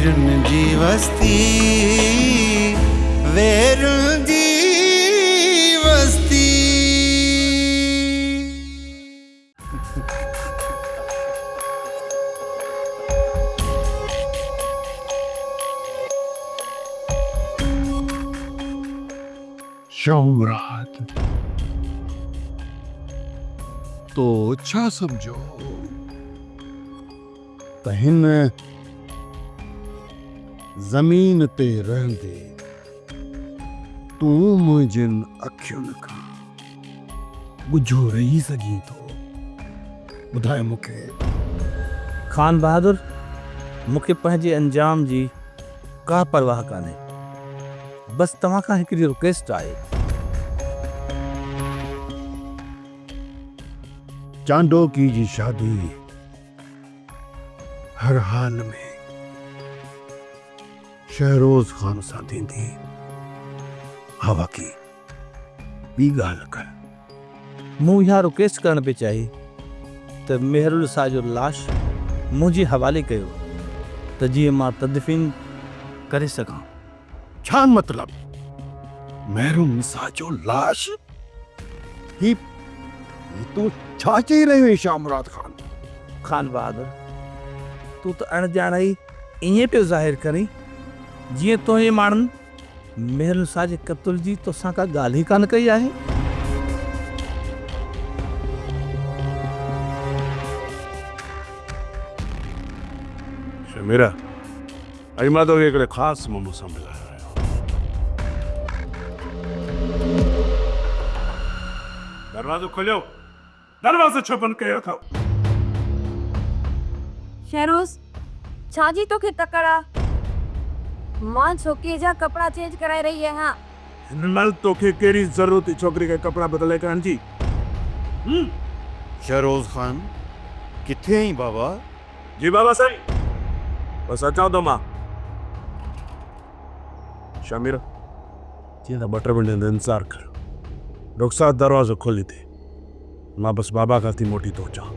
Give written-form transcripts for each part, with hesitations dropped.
वेरुन जी वस्ती, वेरुन जी वस्ती। शौमरात तो छा समझो त हिन ज़मीन ते रहंदे तूं मुंहिंजनि अखियुनि खां ॿुझो रही सघीं थो। ॿुधाए मूंखे। खान बहादुर, मूंखे पंहिंजे अंजाम जी का परवाह कान्हे। बस तव्हां खां हिकिड़ी रिक्वेस्ट आहे। चांडोकी जी शादी हर हाल में शहरोज खान सां थींदी। हवा की ॿी ॻाल्हि कर। मूं इहा रिक्वेस्ट करण पे चाही त मेहरुल शाह जो लाश मुंहिंजे हवाले कयो त जीअं मां तदफीन करे सघां। छा मतलब? महरून सां जो लाश? ही तूं छा चई रहियो आहे शामरात खान? खान बहादुर, तूं त अणॼाण ई ईअं पियो ज़ाहिर करीं जीअं तुंहिंजे माण्हुनि मेहरुल शाह जे क़त्ल जी तोसां का ॻाल्हि ई कान कई आहे। शमीरा, अॼु मां तोखे हिकिड़े ख़ासि मामले सां मिलायो आहियां। दरवाज़ो खोलियो। दरवाज़ो छो बंदि कयो अथव? शहरोज़, छाजी तोखे तकड़ा? मां छोकिरीअ जा कपिड़ा चेंज कराए रही आहियां। हिन महिल तोखे कहिड़ी ज़रूरत छोकिरी खे कपिड़ा बदिले करण जी? शहरोज खान किथे आई बाबा? जी बाबा साईं, बस अचां थो मां। शमीरा, जीअं त 2 मिंट इंतज़ार कर। रुखसार दरवाज़ो खोली थी। मां बस बाबा खां थी मोटी थो अचां।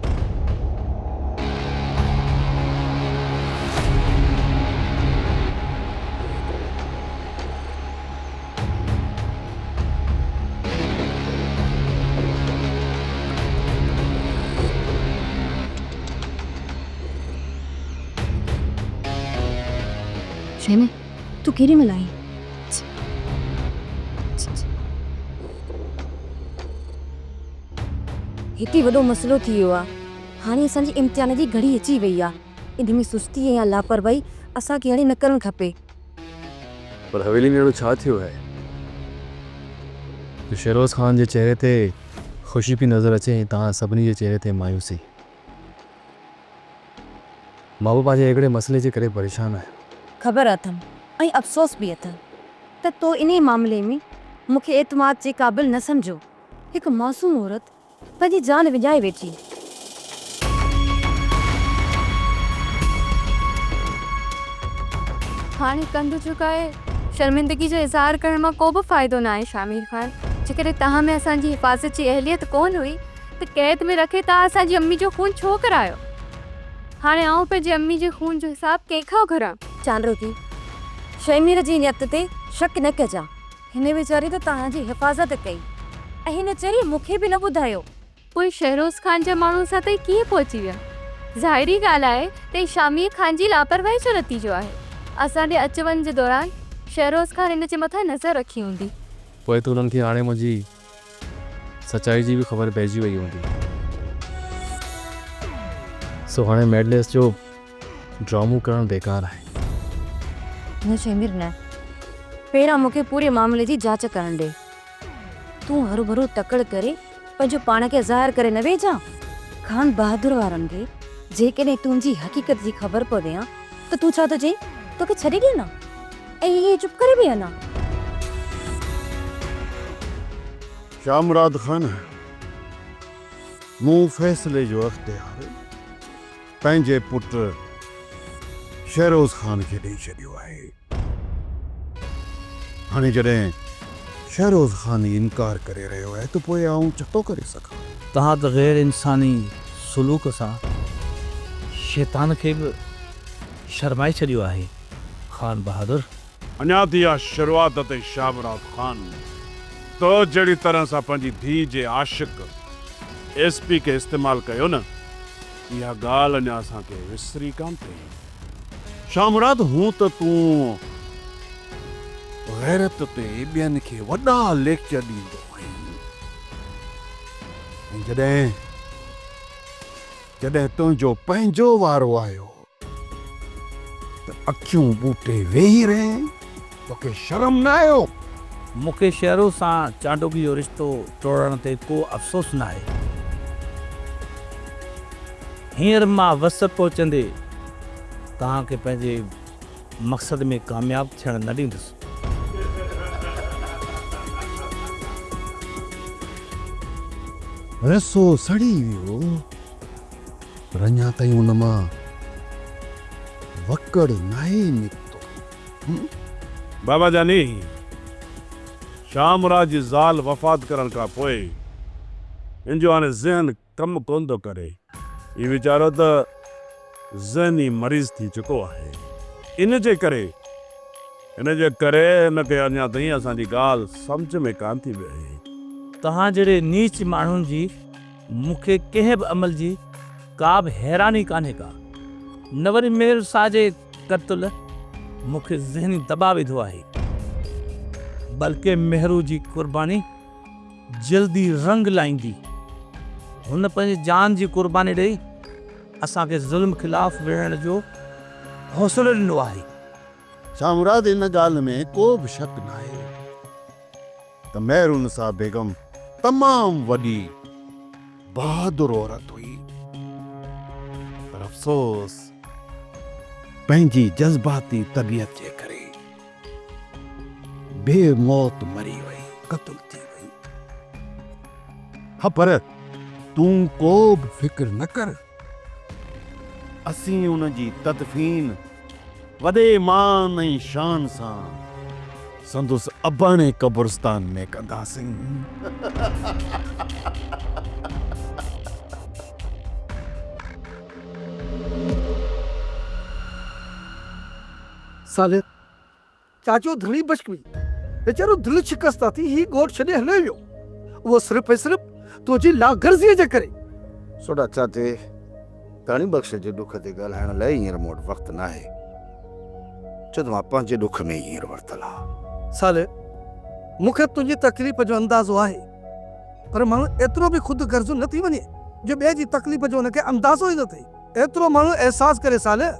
शैमी, तू केरी मिलाई? हिते वॾो मसलो थी वियो आहे। हाणे असांजी इम्तिहान जी घड़ी अची वई आहे। इन में सुस्ती या लापरवाही असांखे हाणे न करणु खपे। पर हवेली में अहिड़ो छा थियो आहे जो शहरोज खान जे चेहरे ते ख़ुशी पई नज़र अचे ऐं तव्हां सभिनी जे चेहरे ते मायूसी? मां बि पंहिंजे हिकिड़े मसइले जे करे परेशान आहियां। ख़बर अथमि ऐं अफ़सोस बि अथमि त तो इन मामले में मूंखे एतमाद जे क़ाबिल न सम्झो। हिकु मासूम औरत पंहिंजी जान विञाए वेठी। हाणे कंध चुकाए शर्मिंदगी जो इज़हार करण मां को बि फ़ाइदो न आहे। शामिर खान, जेकॾहिं तव्हां में असांजी हिफ़ाज़त जी अहलियत कोन हुई त क़ैद में रखे तव्हां असांजी अम्मी जो खून छो करायो? हाणे आऊं पंहिंजी अम्मी जे खून जो हिसाब कंहिंखां घुरां? चांद्रोकी, शमीर जी नियत ते शक न कजां। हिन वीचारी त तव्हांजी हिफ़ाज़त कई ऐं हिन चरी मूंखे बि न ॿुधायो। पोइ शहरोज खान जा माण्हू सां ताईं कीअं पहुची विया? ज़ाहिरी ॻाल्हि आहे त शामिर खान जी लापरवाही जो नतीजो आहे। असांजे अच वञ जे दौरान शहरोज खान हिन जे मथां नज़र रखी हूंदी। पोइ त उन्हनि खे हाणे मुंहिंजी सचाई जी बि ख़बर पइजी वई हूंदी। सो हाणे मेडलेस जो ड्रामो करणु बेकार आहे। न शमीर न, पहिरां मूंखे पूरे मामले जी जांच करण ॾे। तूं हरू भरू तकड़ करे पंहिंजो पाण खे ज़ाहिर करे न वेझां। खान बहादुर वारनि खे जेकॾहिं तुंहिंजी हक़ीक़त जी ख़बर पवे हा त तूं छा थो चई? तोखे छॾे ॾियो न ऐं इहे चुप करे बि न। शामराद खान, मूं फ़ैसिले जो अख़्तियार पंहिंजे पुट शहरोज खान खे ॾेई छॾियो आहे। हाणे जॾहिं शहरोज खान इनकार करे रहियो आहे त पोइ आऊं छो करे सघां? तव्हां त गैर इंसानी सलूक सां शैतान खे बि शर्माए छॾियो आहे। खान बहादुर। अञा थी आहे शुरूआत ते शामरात खान। तो जहिड़ी तरह सां पंहिंजी धीउ जे आशिक एसपी खे इस्तेमालु कयो न, इहा ॻाल्हि अञा असांखे विसरी कान थी। शामरात हूं त तूं गैरत ते ॿियनि खे वॾा लेक्चर ॾींदो आहीं, ऐं जॾहिं जॾहिं तुंहिंजो पंहिंजो वारो आयो त अखियूं बूटे वेही रहे, तोखे शर्म न आयो? मूंखे शहरो सां चांडोगी जो रिश्तो तोड़ण ते को अफ़सोस न आहे। हींअर मां वस पहुचंदे तव्हांखे पंहिंजे मक़सद में कामयाबु थियणु न ॾींदुसि। रसो सड़ी वियो, पर अञा ताईं उन मां वकड़ नाहे निकितो। बाबा जानी, शामराज जी ज़ाल वफ़ात करण खां पोइ इन जो हाणे ज़हन कमु कोन थो करे। ही वीचारो त ज़हनी मरीज़ थी चुको आहे। इन जे करे हिनखे अञा ताईं असांजी ॻाल्हि सम्झ में कान थी वेई। तव्हां जहिड़े नीच माण्हुनि जी मूंखे कंहिं बि अमल जी का बि हैरानी कान्हे का। न वरी मेहर शाह जे क़त्ल मूंखे ज़हनी दॿा विधो आहे, बल्कि मेहरू जी क़ुर्बानी जल्दी रंग लाईंदी। हुन पंहिंजी जान जी क़ुर्बानी ॾेई असांखे ज़ुल्म ख़िलाफ़ विढ़ण जो हौसलो ॾिनो आहे। शामरात इन ॻाल्हि में को बि शक न आहे त मेहरुनिसा बेगम तमामु वॾी बहादुर औरत हुई, पर अफ़सोस पंहिंजी जज़्बाती तबियत जे करे बेमौत मरी वई, क़त्ल थी वई। हा, पर तूं को बि फिक्र न कर, असीं उन जी तदफीन वॾे मान ऐं शान सां संदुसि अबाणे कब्रिस्तान में कंदासीं। साले चाचो धणी बचक हुई, बेचारो दिल शिकस्त थी ही गोठ छॾे हले वियो, वो सिर्फ़ ऐं सिर्फ़ तुंहिंजी लागर्ज़ीअ जे करे। सोडा चाचे, धणी बख़्श जे दुख ते ॻाल्हाइण लाइ हींअर मूं वटि वक़्तु न आहे, छो त मां पंहिंजे दुख में हींअर वरितल आहे। साले मूंखे तुंहिंजी तकलीफ़ जो अंदाज़ो आहे, पर माण्हू एतिरो बि ख़ुदि गर्ज़ु न थी वञे जो ॿिए जी तकलीफ़ जो हुनखे अंदाज़ो ई न थिए। एतिरो माण्हू एहसासु करे साले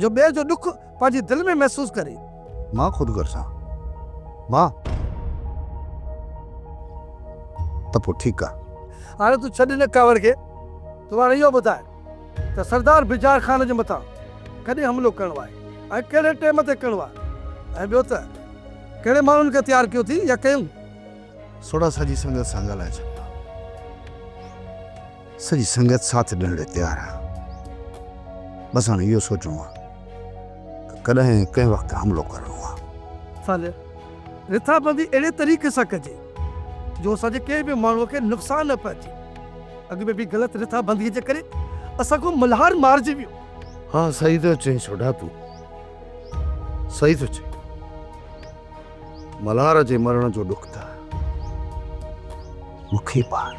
जो ॿिए जो दुख पंहिंजी दिलि में महसूसु करे। मां ख़ुदि गर्ज़ां, मां त पोइ ठीकु आहे। हाणे तूं छॾ न कावड़ खे, तूं हाणे इहो ॿुधाए त सरदार बिजार ख़ान जे मथां कॾहिं हमिलो करिणो आहे ऐं कहिड़े टाइम ते करिणो आहे, ऐं ॿियो त कहिड़े माण्हुनि खे तयारु कयो थी या कयूं? सोडा सॼी संगत सां ॻाल्हाए छॾंदा, सॼी संगत साथ ॾियण लाइ तयारु आहे। बसि हाणे इहो सोचणो आहे त कॾहिं कंहिं वक़्तु हमिलो करिणो आहे। साले रिथाबंदी अहिड़े तरीक़े सां कजे जो असांजे कंहिं बि माण्हूअ खे नुक़सानु न पहुचे। अॻु में बि ग़लति रिथाबंदीअ जे करे असांखो मल्हार मारिजी वियो। हाँ, सही थो चईं सोडा, तूं सही थो चईं। मल्हार जे मरण जो दुख त मूंखे पार।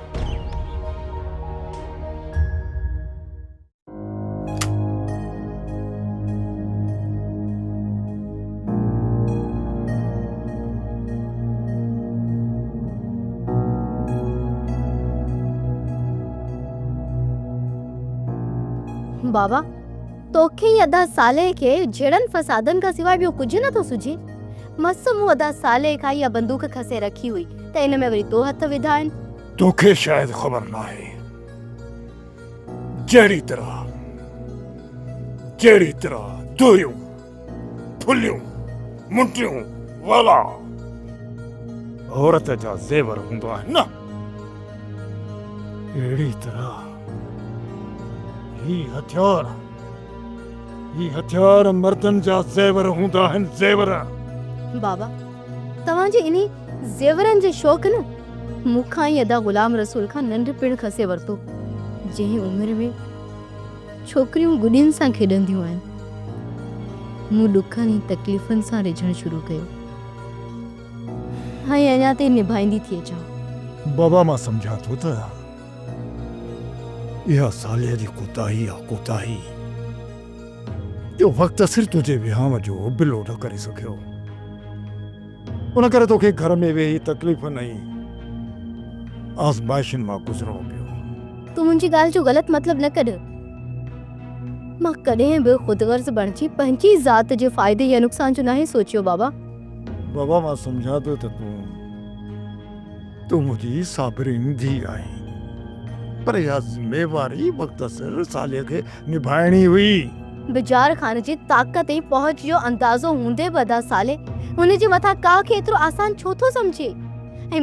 बाबा तोखे ही अदा साले के जड़न फसादन का सिवाय बियो कुछ न तो सुझे। मस्त मुंह अदा साले का या बंदूक खसे रखी हुई त इन में वरी तो हथ विधाइन। तोखे शायद खबर ना है, जहिड़ी तरह दोरियूं फुलियूं मुंटियूं वाला औरत जा ज़ेवर हूंदो आहे न, अहिड़ी तरह ही हथियार मर्दन जा ज़ेवर हूंदा आहिनि, ज़ेवर। बाबा तवां जे इन्ही ज़ेवरन जे शौक़ न मुखां ही अदा गुलाम रसूल खां नंढपिण खसे वरतो, जंहिं उमिरि में छोकिरियूं गुॾियुनि सां खेॾंदियूं आहिनि। मूं ॾुखनि ऐं तकलीफ़ुनि सां रिझणु शुरू कयो ऐं अञा ताईं निभाईंदी थी अचां। बाबा मां सम्झां थो त इहा साले जी कोताही आहे, कोताही जो वक़्तु सिर तुंहिंजे विहांव जो बिलो न करे सघियो। उन करे तोखे घर में वेही तकलीफ़ुनि ऐं आज़माइशुनि मां गुज़रणो पियो। तूं मुंहिंजी ॻाल्हि जो ग़लति मतिलबु न कढ। मां कॾहिं बि ख़ुदगर्ज़ बणिजी पंहिंजी ज़ात जे फ़ाइदे या नुक़सान जो नाहे सोचियो बाबा। बाबा मां सम्झां थो त तूं मुंहिंजी साबिरीन धीउ आहीं, पर इहा ज़िम्मेवारी वक़्तसिर साले खे निभाइणी हुई। बिजार ख़ान जी ताक़त ऐं पहुच जो अंदाज़ो हूंदे बि अदा साले हुन जे मथां का खे एतिरो आसान छो थो सम्झे? ऐं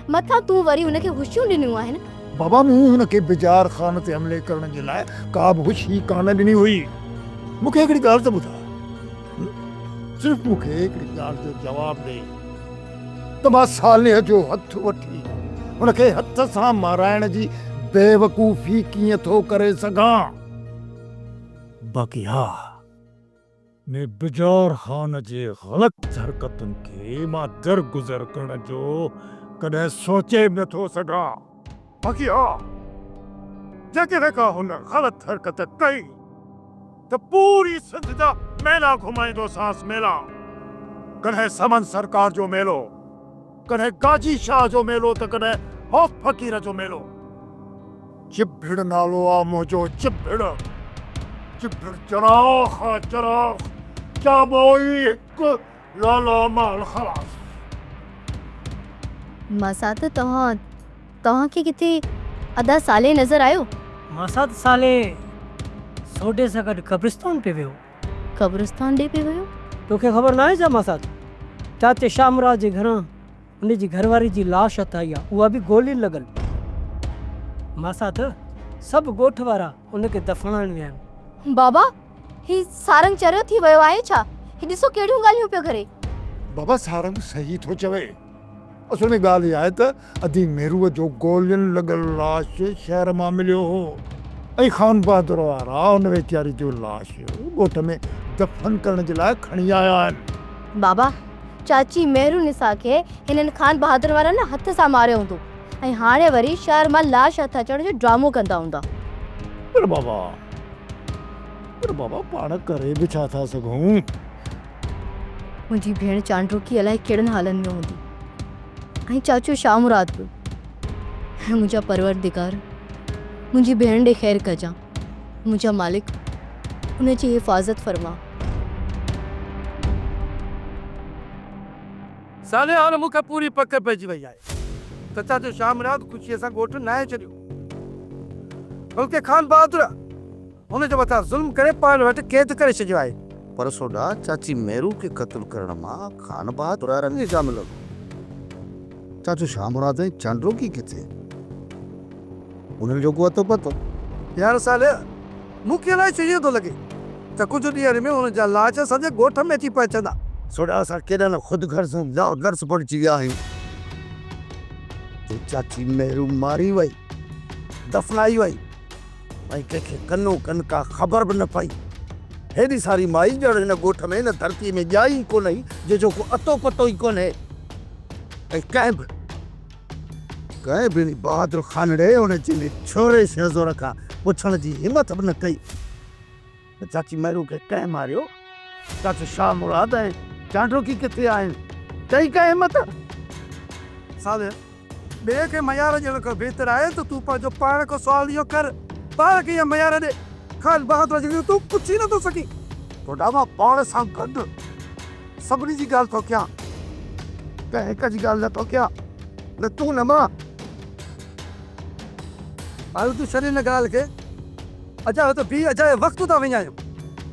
मथां तूं वरी हुनखे हुशियूं ॾिनियूं आहिनि। बाबा मूं हुनखे बिजार ख़ान ते हमले करण जे लाइ का बि हुशी कान ॾिनी हुई। मूंखे हिकिड़ी ॻाल्हि त ॿुधा, सिर्फ़ु मूंखे हिकिड़ी ॻाल्हि जो जवाबु ॾे त मां साले जो हथु वठी हुनखे हथ सां माराइण जी बेवकूफ़ी कीअं थो करे सघां। बाक़ी हा, मैं बिजार ख़ान जे ग़लति हरकतुनि खे मां दरगुज़र करण जो कॾहिं सोचे बि नथो सघां। बाक़ी हा, जेकॾहिं का हुन ग़लति हरकत कई त पूरी सिंध जा मेला घुमाईंदोसांसि। मेला कॾहिं समन सरकार जो मेलो, कॾहिं गाजी शाह जो मेलो, त कॾहिं हौफ फ़क़ीर जो मेलो। चिबिड़ नालो आहे मुंहिंजो, चिबिड़ चिबिड़ चराग चराग चाबोई हिकु लाला माल ख़लास। मासात तव्हांखे किथे अदा साले नज़र आयो? मासात साले सोडे सां गॾु कब्रिस्तान पे वियो। कब्रिस्तान ॾे पे वियो? तोखे ख़बर न आहे छा मासात? चाचे शामराज जे घरां उनजी घरवारी जी लाश हथ आई आहे, उहा बि गोली लॻल। मासात सभु ॻोठ वारा उनखे दफ़नाइण विया आहिनि। बाबा ही सारंग चरियो थी वियो आहे छा? ही ॾिसो कहिड़ियूं ॻाल्हियूं पियो करे। बाबा सारंग सही थो चवे। असल में ॻाल्हि इहा आहे त अदी मेरूअ जो गोलियुनि लॻल लाश शहर मां मिलियो हो ऐं ख़ान बहादुर वारा उन वीचारी जो लाश ॻोठ में दफ़न करण जे लाइ खणी आया आहिनि। बाबा चाची मेहरू निसा खे हिननि ख़ान बहादुर वारनि हथ सां मारियो हूंदो ऐं हाणे वरी शहर मां लाश हथ अचण जो ड्रामो कंदा हूंदा। पर बाबा पाण करे बि छा था सघूं? मुंहिंजी भेण चांडोकी अलाए कहिड़नि हालनि में हूंदी ऐं चाचो शामरात बि। ऐं मुंहिंजा परवरदिगार मुंहिंजी भेण ॾे ख़ैरु कजां। मुंहिंजा मालिक हुनजी हिफ़ाज़त फरमा। साले हाणे मूंखे पूरी पक पइजी वई आहे त चाचो शामरात ख़ुशीअ सां ॻोठु नाहे छॾियो, बल्कि ख़ान बहादुर हुन जे मथां ज़ुल्म करे पाण वटि क़ैद करे छॾियो आहे। पर सोडा चाची मेरू खे क़त्ल करण मां ख़ान बहादुर वारनि खे छा मिलंदो? चाचो शामरात ऐं चांडोकी किथे? उन्हनि जो को अतो पतो? यार साले मूंखे अलाए छो इहो थो लॻे त कुझु ॾींहंनि में हुन जा लाश असांजे ॻोठ में अची पहुचंदा। सोडा असां केॾा न ख़ुदगर्ज़ गर्ज़ पहुची विया आहियूं। चाची मेरू मारी वई, दफ़नाई वई ऐं कंहिंखे कनो कन का ख़बर बि न पई। हेॾी सारी माई ॼण हिन ॻोठ में हिन धरती में ॼाई ई कोन्हे जंहिंजो को अतो पतो ई कोन्हे। ऐं कंहिं बि बहादुर ख़ानड़े हुन जे छोरे शहज़ोर खां पुछण जी हिमत बि न कई त चाची मेरू खे कंहिं मारियो? चाचो शामरात ऐं चांडोकी किथे आहिनि? कई कंहिं हिमत? साले ॿिए खे मयार ॾियण खां बहितर आहे त तूं पंहिंजो पाण खां सुवाल इहो कर, पाण खे इहा मयार ॾे। ख़ान बहादुर जे तूं पुछी नथो सघीं। थोड़ा मां पाण सां गॾु सभिनी जी ॻाल्हि थो कयां, कंहिं हिक जी ॻाल्हि नथो कयां, न तूं न मां। हल तूं छॾे हिन ॻाल्हि खे, अॼु त बीह अजाए वक़्तु था विञायूं।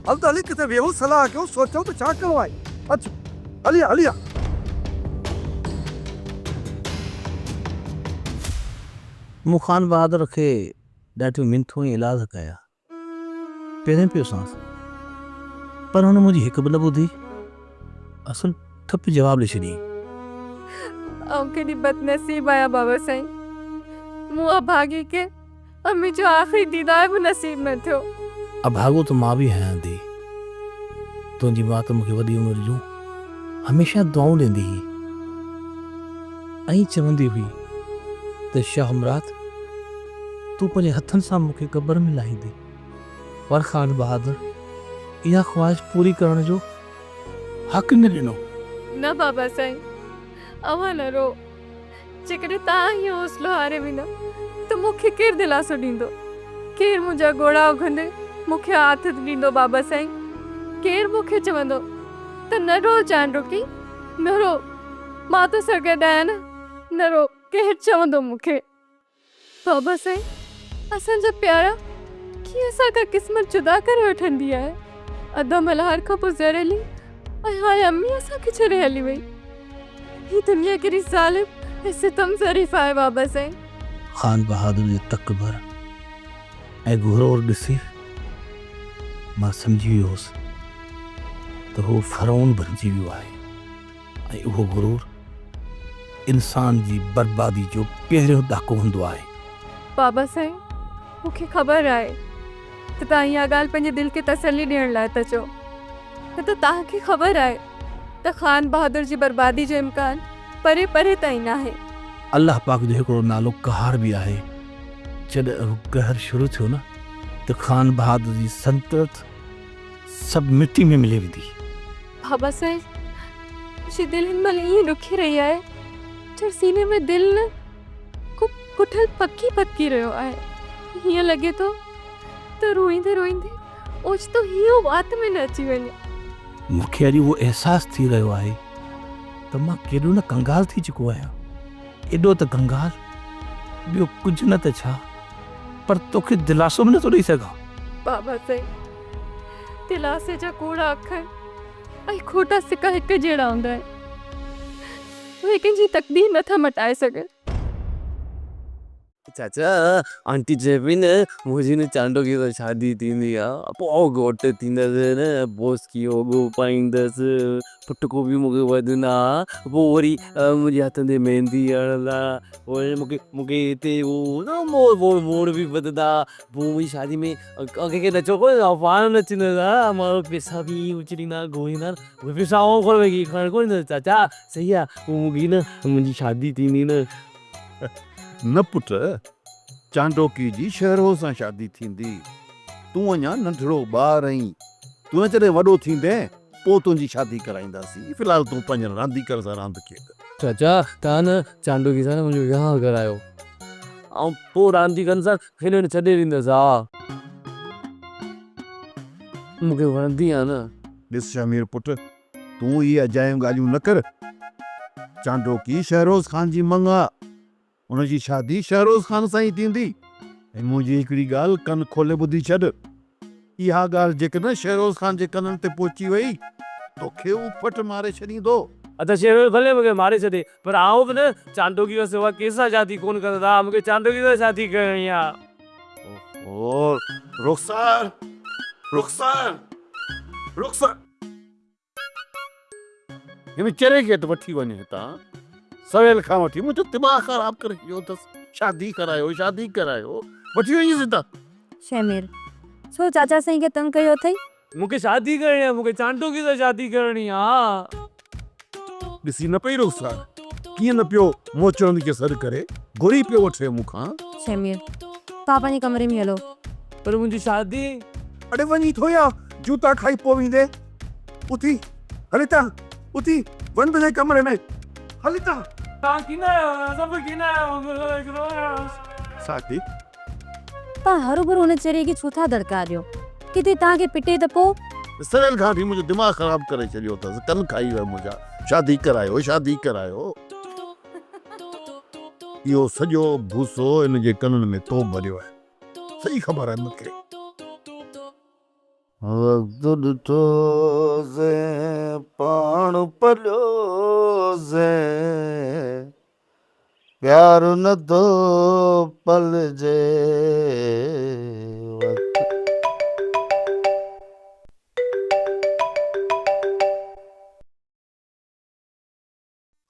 हल त हली किथे वेहूं, सलाह कयूं, सोचूं त छा करिणो आहे। अचु हलिया मूं ख़ान बहादुर खे ॾाढियूं मिनथूं ऐं इलाज कया, पहिरें पियो सांस, पर हुन मुंहिंजी हिकु बि न ॿुधी। असुल थप जवाब ॾेई छॾी। ऐं केॾी बदनसीब आहियां बाबा साईं, मूं अभागी खे अम्मी जो आख़िरी दीदार बि नसीब न थियो। अभागो त मां बि आहियां दी, तुंहिंजी माउ त मूंखे वॾी उमिरि जूं हमेशह दुआऊं ॾींदी हुई ऐं चवंदी हुई त शाह हमरात तूं पंहिंजे हथनि सां मूंखे क़बर में लाहींदी। पर ख़ान बहादुर इहा ख़्वाहिश पूरी करण जो हक़ न ॾिनो। न बाबा साईं, अव्हां न रो। जेकॾहिं तव्हां हीअं हौसलो हारे वेंदा त मूंखे केरु दिलासो ॾींदो? केरु मुंहिंजा घोड़ा उघंदे मूंखे हाथ ॾींदो? बाबा साईं, केरु मूंखे चवंदो त न रो चांडोकी, न रो, मां तो सां गॾु आहियां न रो, केरु चवंदो मूंखे? बाबा साईं, असांजा प्यारा कीअं असांखां क़िस्मत जुदा करे वठंदी आहे। अधु मल्हार खां पोइ ज़हरीली ऐं हाणे अम्मी असांखे छॾे हली वई। ही दुनिया केॾी ज़ालिम ऐं सितम ज़रीफ़ आहे बाबा साईं। ख़ान बहादुर जो तकबर ऐं गुरूर ॾिसी मां सम्झी वियो हुउसि त हू फ़रौन बणिजी वियो आहे ऐं उहो गुरूर इंसान जी बर्बादी जो पहिरियों ॾाको हूंदो आहे। बाबा साईं, मूंखे ख़बर आहे त तव्हां इहा ॻाल्हि पंहिंजे दिलि खे तसल्ली ॾियण लाइ था चओ, न त तव्हांखे ख़बर आहे त ख़ान बहादुर जी बर्बादी जो इम्कान परे परे ताईं न आहे। अल्लाह पाक जो हिकिड़ो नालो कहर बि आहे। जॾहिं हू कहर शुरू थियो न त ख़ान बहादुर जी संतत सभु मिटी में मिली वेंदी। बाबा साईं, मुंहिंजी दिलि हिन महिल ईअं ॾुखी रही आहे जो सीने में दिलि न कुठल पकी पकी रहियो आहे। हीअं लॻे थो त रोईंदे रोईंदे ओचितो हीअं वात में न अची वञे। मूंखे अॼु उहो अहसासु थी रहियो आहे त मां केॾो न कंगाल थी चुको आहियां। एॾो त कंगाल ॿियो कुझु न त छा, पर तोखे दिलासो बि नथो ॾेई सघां। बाबा साईं, दिलासे जा कूड़ा अखर ऐं खोटा सिका हिकु जहिड़ा हूंदा आहिनि। उहे कंहिंजी तकदीर नथा मटाए सघनि। चाचा आंटी चए पई न मुंहिंजी न चांडोकी सां शादी थींदी आहे, पोइ घोट थींदसि न, बोस की वॻो पाईंदसि, फुटको बि मूंखे वधंदा, पोइ वरी मुंहिंजे हथ ते मेहंदी हणंदा, वरी मूंखे हिते उहो न मोड़ बि वधंदा, पोइ मुंहिंजी शादी में कंहिंखे नचो कोन पाण नचंदा, माण्हू पैसा बि उछलींदा घुरींदा, उहे पैसा आऊं खण कोन चाचा। सही आहे, पोइ मूंखे न मुंहिंजी शादी थींदी न। न पुट, चांडोकी जी शहरों सां शादी थींदी। तूं अञा नंढड़ो ॿार आहीं। तूं जॾहिं वॾो थींदे पोइ तुंहिंजी शादी कराईंदासीं। फ़िलहाल तूं पंहिंजे रांदीगर सां रांदि खेॾ। चाचा तव्हां न चांडोकी सां मुंहिंजो विहांउ करायो ऐं पोइ रांदीगरनि सां खेॾणु छॾे ॾींदसि। हा, मूंखे वणंदी आहे न। ॾिस शमीर पुट, तूं इहे अजायूं ॻाल्हियूं न कर। चांडोकी शहरोज़ ख़ान जी मंग आहे, उनजी शादी शहरोज़ ख़ान सां ई थींदी। ऐं मुंहिंजी हिकिड़ी ॻाल्हि कन खोले ॿुधी छॾ, इहा ॻाल्हि जेकॾहिं शहरोज़ ख़ान जे कननि ते पहुची वई तोखे हू फट मारे छॾींदो। अच्छा शेर भले मूंखे मारे छॾे, पर आऊं बि न चांडोकी खां सिवा कंहिंसां शादी कोन कंदा। मूंखे चांडोकी सां शादी करणी आहे। ओ रुखसार, रुखसार, रुखसार, हिन चेरे खे त वठी वञे हितां सवेल खां वठी। मुंहिंजो दिमाग़ ख़राब करे वियो अथसि। शादी करायो, शादी करायो, वठी वञी सिधा। शमीर, छो चाचा साईं खे तंग कयो अथई? मूंखे शादी करणी आहे, मूंखे चांडोकी सां शादी करणी आहे। ॾिसी न पई रुखसार कीअं न पियो मोचड़ंदी खे सॾु करे, घुरी पियो वठे मूंखां। शमीर, तव्हां पंहिंजे कमरे में हलो। पर मुंहिंजी शादी। अड़े वञी थो या जूता खाई पोइ वेंदे। उथी हली था, उथी वञ पंहिंजे कमरे में, हली था। तव्हां कीन आहियो? सभु कीन आहियो? शादी तव्हां हरू हुन चेरे खे छो था दड़कारियो? किथे तव्हांखे पिटे त पोइ? सवेल खां वठी मुंहिंजो दिमाग़ ख़राब करे छॾियो अथसि। कन खाई वियो मुंहिंजा। शादी करायो, शादी करायो। इहो सॼो भूसो इन जे कननि में तो भरियो आहे। सही ख़बर आहे मूंखे। वक़्तु ॾिठो से पाण पलियो से, प्यार न थो पलजे।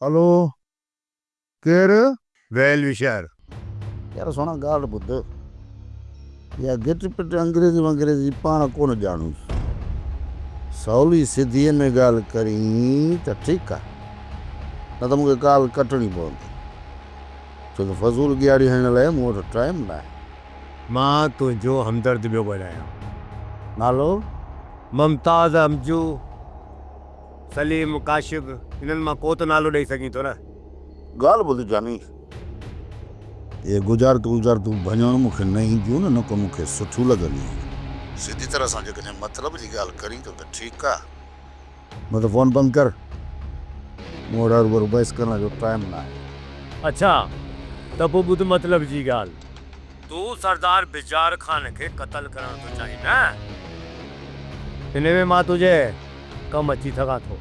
हेलो, केरु? वेल विशार। यार सोना ॻाल्हि ॿुध, या गिट पिट अंग्रेज़ी वंग्रेज़ी पाण कोन ॼाणूं। सवली सिद्धीअ में ॻाल्हि करी त ठीकु आहे, न त मूंखे ॻाल्हि कटणी पवंदी, छो त फज़ूल ॻियारी हणण लाइ मूं वटि टाइम न आहे। मां तुंहिंजो हमदर्द पियो ॻाल्हायां। नालो? मुमताज़ अमजू, सलीम काशिफ, इन्हनि मां को त नालो ॾेई सघीं थो न। ॻाल्हि ॿुध जानी, ये गुज़ार तूं भञण मूंखे न ईंदियूं न को मूंखे सुठियूं लॻंदियूं। सिधी तरह सां जेकॾहिं मतिलब जी ॻाल्हि करी त ठीकु आहे, न त फ़ोन बंदि कर, मूं वटि हर बार बहस करण जो टाइम न आहे। अच्छा त पोइ ॿुध मतिलब जी ॻाल्हि, तूं सरदार बिजार ख़ान खे क़तल करणु थो चाहीं न? हिन में मां तुंहिंजे कमु अची सघां थो।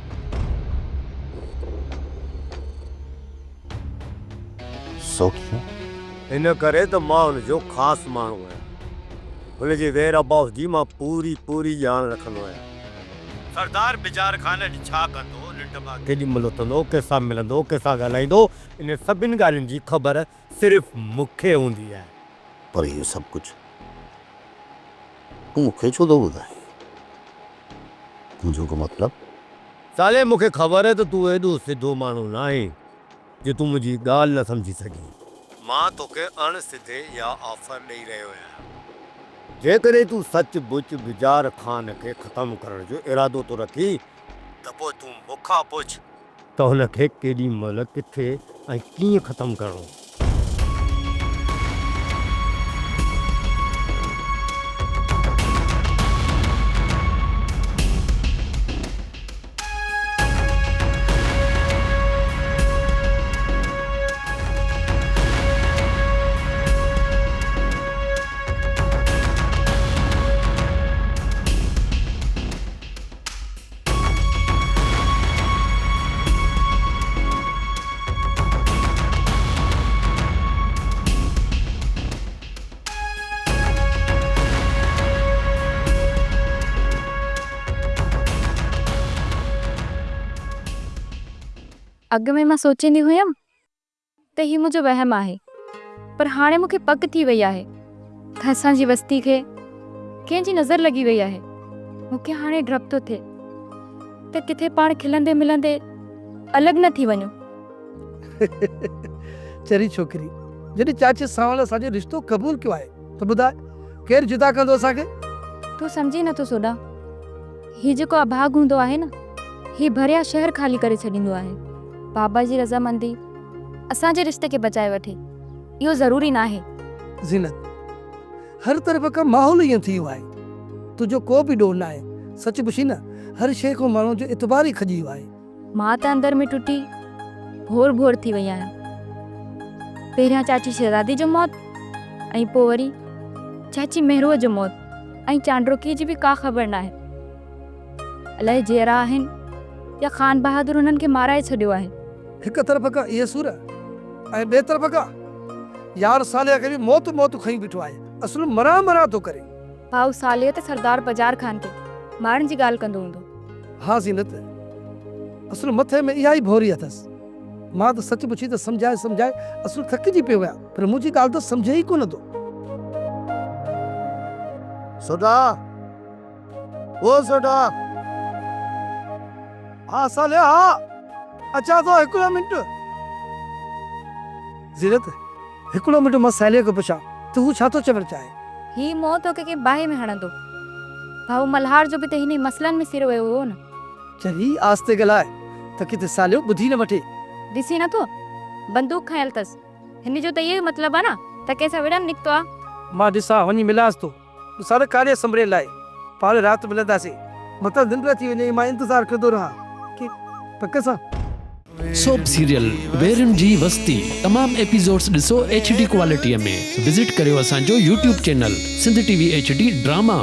हिन करे त मां हुनजो ख़ासि माण्हू आहियां, हुनजी वेयर अबाउट जी मां पूरी ॼाण रखंदो आहियां। सरदार बिजार ख़ान छा कंदो, निंड मां केॾी महिल उथंदो, कंहिंसां मिलंदो, कंहिंसां ॻाल्हाईंदो, इन सभिनि ॻाल्हियुनि जी ख़बर सिर्फ़ु मूंखे हूंदी आहे। पर इहो सभु कुझु तूं मूंखे छो थो ॿुधाए? तुंहिंजो को मतिलब? साले मूंखे ख़बर आहे त तूं एॾो सिधो माण्हू न आहीं जो तूं मुंहिंजी ॻाल्हि न सम्झी सघीं। मां तोखे अणसिधे या ऑफर ॾेई रहियो आहियां। जेकॾहिं तूं सचमुच बिजार ख़ान खे ख़तमु करण जो इरादो थो रखी त पोइ तूं मूंखां पुछ त हुनखे केॾी महिल किथे ऐं कीअं ख़तमु करणो। अॻु में मां सोचींदी हुयमि त हीउ मुंहिंजो वहम आहे, पर हाणे मूंखे पक थी वई आहे त असांजी बस्ती खे कंहिंजी नज़र लॻी वई आहे। मूंखे हाणे डपु थो थिए त किथे पाण खिलंदे मिलंदे अलॻि न थी वञूं। चरी छोकिरी, जॾहिं चाचे सावल असांजो रिश्तो क़बूल कयो आहे त ॿुधाए केरु जुदा कंदो असांखे? तूं सम्झी नथो सोडा, हीउ जेको अभाग हूंदो आहे न, हीउ भरिया शहर ख़ाली करे छॾींदो आहे। बाबा जी रज़ामंदी असांजे रिश्ते खे बचाए वठे, इहो ज़रूरी न आहे। ज़ीनत, हर तरफ़ खां माहौल ईअं थी वियो आहे, तुंहिंजो को बि ॾोह न आहे। सच पुछी न, हर शइ खां माण्हू जो एतबार ई खजी वियो आहे। मां त अंदर में टुटी भोर थी वई आहियां। पहिरियां चाची शहज़ादी जो मौत, ऐं पोइ वरी चाची मेहरूअ जो मौत, ऐं चांडरोकीअ जी बि का ख़बर न आहे। अलाए जहिड़ा आहिनि या ख़ान बहादुर हुननि खे माराए छॾियो आहे। हिक तरफ़ खां इहे सूर ऐं ॿिए तरफ़ खां यार साले खे बि मौत खई बीठो आहे। असुल मरा थो करे। भाउ साले त सरदार बजार खान खे मारण जी ॻाल्हि कंदो हूंदो। हाँ ज़ीनत, असुल मथे में इहा ई भौरी अथसि। मां त सच पुछी त सम्झाए असुल थकिजी पियो आहियां, पर मुंहिंजी ॻाल्हि त सम्झे ई कोन थो। सोडा, ओ सोडा। हाँ साले, हाँ अचा थो, हिकिड़ो मिंट। ज़ीनत, हिकिड़ो मिंट मां साले खे पुछां त हू छा थो चवणु चाहे। ही मौत तोखे के बाहि में हणंदो। भाउ मल्हार जो बि त हिन मसलनि में सिर वियो हो न। चरी आस्ते ॻाल्हाए त किथे सालियो ॿुधी न वठे। ॾिसी नथो, बंदूक खयल अथसि। हिन जो त इहो मतिलबु आहे न त कंहिंसां विड़न निकितो आहे। मां ॾिसां वञी मिलांसि थो। सारे काॾे संभरे लाइ पाण राति मिलंदासीं। मतिलबु दिन थी वञे, मां इंतज़ारु कंदो रहां की पक सां। सोप सीरियल वेरन जी वस्ती तमाम एपिसोड्स ॾिसो HD क्वालिटीअ में। विज़िट करियो असांजो YouTube channel Sindh TV HD drama.